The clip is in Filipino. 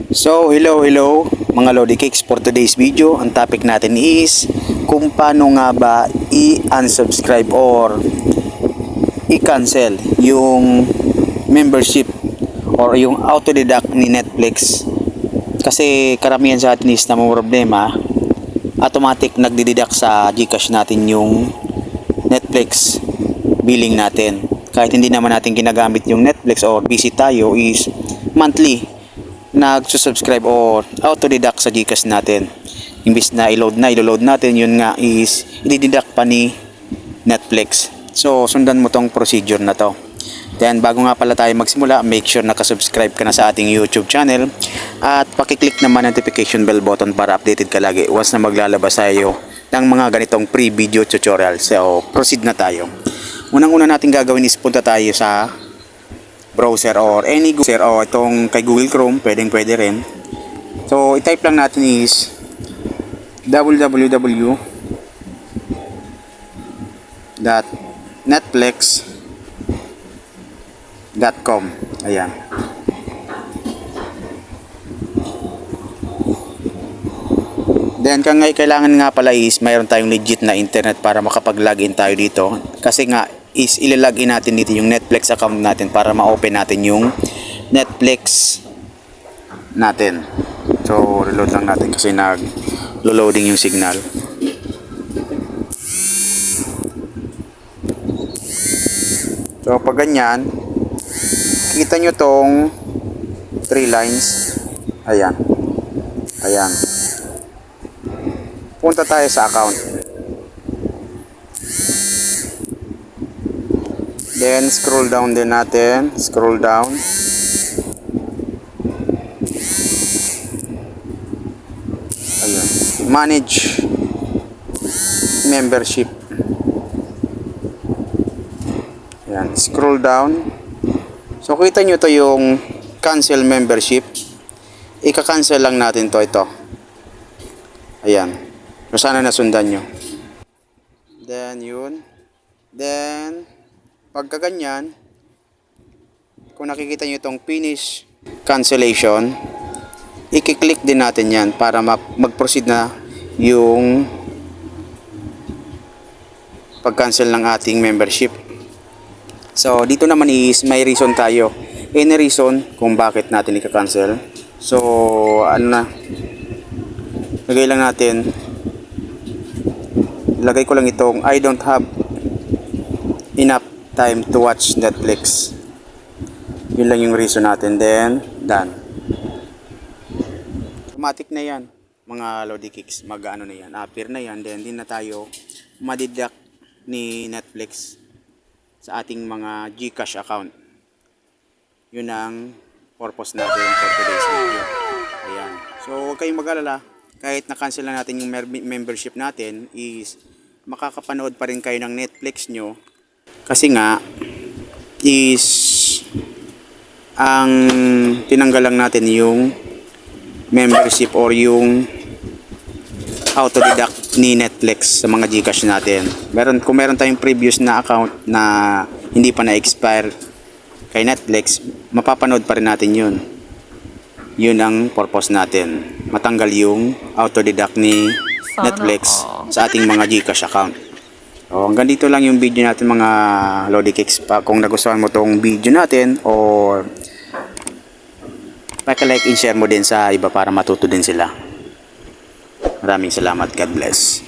Hello mga Lodi Cakes. For today's video, ang topic natin is kung paano nga ba i-unsubscribe or i-cancel yung membership or yung auto-deduct ni Netflix. Kasi karamihan sa atin is na problema, automatic nagdideduct sa GCash natin yung Netflix billing natin. Kahit hindi naman natin ginagamit yung Netflix or busy tayo, is monthly nagsusubscribe or auto-deduct sa GCash natin. Imbis na i-load natin, yun nga is i-deduct pa ni Netflix. So sundan mo tong procedure na to. Then bago nga pala tayo magsimula, make sure nakasubscribe ka na sa ating YouTube channel at pakiclick naman ang notification bell button para updated ka lagi once na maglalabas tayo ng mga ganitong pre-video tutorial. So proceed na tayo. Unang-una natin gagawin is punta tayo sa browser or any browser o itong kay Google Chrome, pwede rin. So i-type lang natin is www.netflix.com. Ayan. Then kailangan nga pala is mayroon tayong legit na internet para makapag-login tayo dito. Kasi nga is ilalagin natin dito yung Netflix account natin para ma-open natin yung Netflix natin. So reload lang natin kasi nag-loading yung signal. So pag ganyan, kita nyo tong 3 lines. Ayan. Punta tayo sa account. Then scroll down din natin. Scroll down. Ayan. Manage membership. Ayan. Scroll down. So kita nyo to yung cancel membership. Ika-cancel lang natin to ito. Ayan. So sana nasundan nyo. Then yun. Then pagka ganyan, kung nakikita nyo itong finish cancellation, i-click din natin yan para mag-proceed na yung pag-cancel ng ating membership. So dito naman is may reason tayo. Any reason kung bakit natin i-cancel. So lagay lang natin, lagay ko lang itong I don't have enough time to watch Netflix. Yun lang yung reason natin. Then done. Automatic na yan mga Lodi Cakes. Mag-ano na yan, appear na yan. Then din na tayo madideduct ni Netflix sa ating mga GCash account. Yun ang purpose natin for today's video. Ayan. So huwag kayong mag-alala, kahit na-cancel na natin yung membership natin, is makakapanood pa rin kayo ng Netflix nyo. Kasi nga is ang tinanggal lang natin yung membership or yung auto-deduct ni Netflix sa mga GCash natin. Kung meron tayong previous na account na hindi pa na-expire kay Netflix, mapapanood pa rin natin yun. Yun ang purpose natin. Matanggal yung auto-deduct ni Netflix sa ating mga GCash account. So, hanggang dito lang yung video natin mga Lodi Cakes. Kung nagustuhan mo tong video natin, or like and share mo din sa iba para matuto din sila. Maraming salamat. God bless.